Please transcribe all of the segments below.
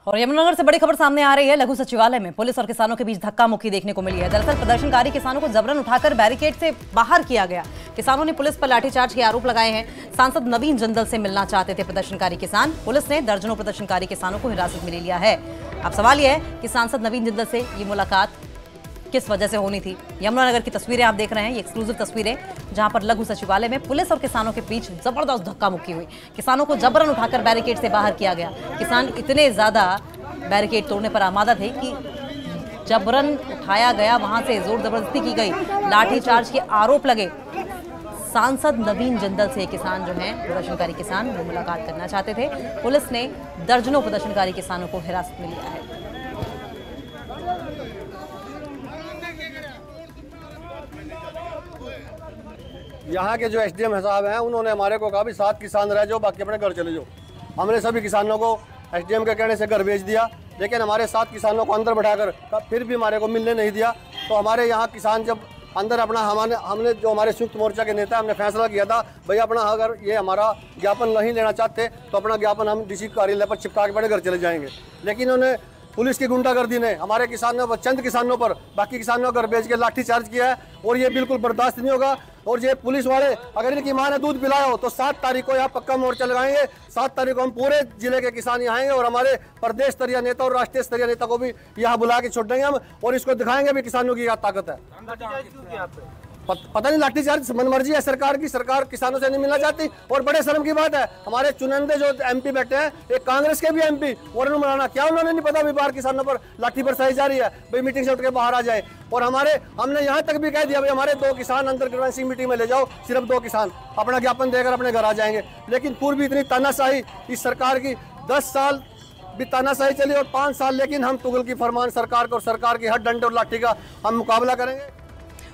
और यमुनानगर से बड़ी खबर सामने आ रही है। लघु सचिवालय में पुलिस और किसानों के बीच धक्का मुक्की देखने को मिली है। दरअसल प्रदर्शनकारी किसानों को जबरन उठाकर बैरिकेड से बाहर किया गया। किसानों ने पुलिस पर लाठीचार्ज के आरोप लगाए हैं। सांसद नवीन जिंदल से मिलना चाहते थे प्रदर्शनकारी किसान। पुलिस ने दर्जनों प्रदर्शनकारी किसानों को हिरासत में ले लिया है। अब सवाल यह है कि सांसद नवीन जिंदल से ये मुलाकात किस वजह से होनी थी। यमुनानगर की तस्वीरें आप देख रहे हैं, ये एक्सक्लूसिव तस्वीरें जहां पर लघु सचिवालय में पुलिस और किसानों के बीच जबरदस्त धक्का मुक्की हुई। किसानों को जबरन उठाकर बैरिकेड से बाहर किया गया। किसान इतने ज्यादा बैरिकेड तोड़ने पर आमादा थे कि जबरन उठाया गया, वहां से जोर जबरदस्ती की गई, लाठीचार्ज के आरोप लगे। सांसद नवीन जिंदल से किसान जो हैं, प्रदर्शनकारी किसान, वो मुलाकात करना चाहते थे। पुलिस ने दर्जनों प्रदर्शनकारी किसानों को हिरासत में लिया है। यहाँ के जो एसडीएम साहब हैं, उन्होंने हमारे को कहा भी 7 किसान रह जाओ, बाकी अपने घर चले जाओ। हमने सभी किसानों को एसडीएम के कहने से घर भेज दिया, लेकिन हमारे 7 किसानों को अंदर बैठाकर फिर भी हमारे को मिलने नहीं दिया। तो हमारे यहाँ किसान जब अंदर अपना हमने जो हमारे संयुक्त मोर्चा के नेता हमने फैसला किया था, भैया अपना अगर ये हमारा ज्ञापन नहीं लेना चाहते तो अपना ज्ञापन हम डीसी कार्यालय पर चिपका के बड़े घर चले जाएंगे। लेकिन उन्होंने पुलिस की गुंडागर्दी ने हमारे किसानों पर, चंद किसानों पर, बाकी किसानों को घर भेज के लाठीचार्ज किया है और ये बिल्कुल बर्दाश्त नहीं होगा। और ये पुलिस वाले अगर इनकी मां ने दूध पिलाया हो तो 7 तारीख को यहाँ पक्का मोर्चा लगाएंगे। 7 तारीख को हम पूरे जिले के किसान यहाँ आएंगे और हमारे प्रदेश स्तरीय नेता और राष्ट्रीय स्तरीय नेता को भी यहाँ बुला के छोड़ देंगे हम, और इसको दिखाएंगे भी किसानों की क्या ताकत है। पता नहीं, लाठीचार्ज मनमर्जी है सरकार की। सरकार किसानों से नहीं मिलना चाहती। और बड़े शर्म की बात है, हमारे चुनिंदे जो एमपी बैठे हैं, एक कांग्रेस के भी एमपी, और मौलाना, क्या उन्होंने नहीं पता भी बाहर किसानों पर लाठी बरसाई जा रही है, भाई मीटिंग से उठ के बाहर आ जाए। और हमने यहाँ तक भी कह दिया भाई हमारे 2 किसान अंदर ग्रीवेंसिंग मीटिंग में ले जाओ, सिर्फ 2 किसान अपना ज्ञापन देकर अपने घर आ जाएंगे। लेकिन पूर्व भी इतनी तानाशाही इस सरकार की, 10 साल भी तानाशाही चली और 5 साल, लेकिन हम तुगल की फरमान सरकार को और सरकार की हर डंडे और लाठी का हम मुकाबला करेंगे।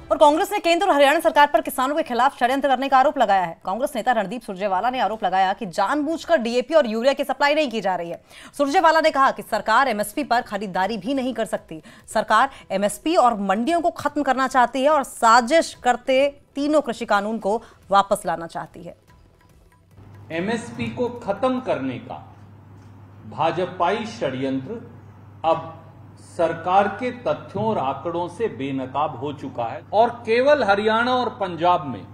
और कांग्रेस ने केंद्र और हरियाणा सरकार पर किसानों के खिलाफ षड्यंत्र करने का आरोप लगाया है। कांग्रेस नेता रणदीप सुरजेवाला ने आरोप लगाया कि जानबूझकर डीएपी और यूरिया की सप्लाई नहीं की जा रही है। सुरजेवाला ने कहा कि सरकार एमएसपी पर खरीदारी भी नहीं कर सकती। सरकार एमएसपी और मंडियों को खत्म करना चाहती है और साजिश करते तीनों कृषि कानून को वापस लाना चाहती है। एमएसपी को खत्म करने का भाजपाई षड्यंत्र अब सरकार के तथ्यों और आंकड़ों से बेनकाब हो चुका है और केवल हरियाणा और पंजाब में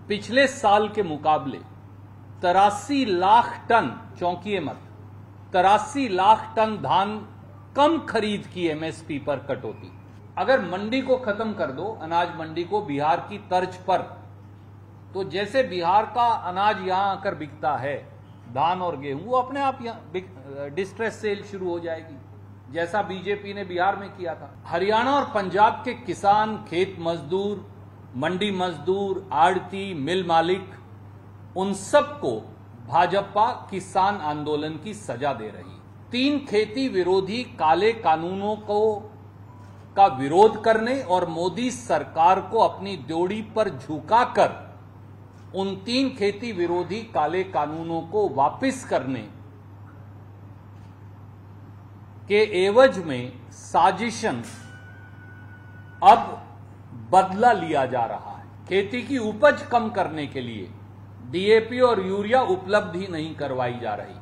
पिछले साल के मुकाबले 83 लाख टन, चौंकिए मत, 83 लाख टन धान कम खरीद की एमएसपी पर कटौती। अगर मंडी को खत्म कर दो, अनाज मंडी को बिहार की तर्ज पर, तो जैसे बिहार का अनाज यहां आकर बिकता है, धान और गेहूं, वो अपने आप यहां डिस्ट्रेस सेल शुरू हो जाएगी, जैसा बीजेपी ने बिहार में किया था। हरियाणा और पंजाब के किसान, खेत मजदूर, मंडी मजदूर, आड़ती, मिल मालिक, उन सबको भाजपा किसान आंदोलन की सजा दे रही। 3 खेती विरोधी काले कानूनों का विरोध करने और मोदी सरकार को अपनी ड्योढ़ी पर झुकाकर उन 3 खेती विरोधी काले कानूनों को वापस करने के एवज में साजिशन अब बदला लिया जा रहा है। खेती की उपज कम करने के लिए डीएपी और यूरिया उपलब्ध ही नहीं करवाई जा रही।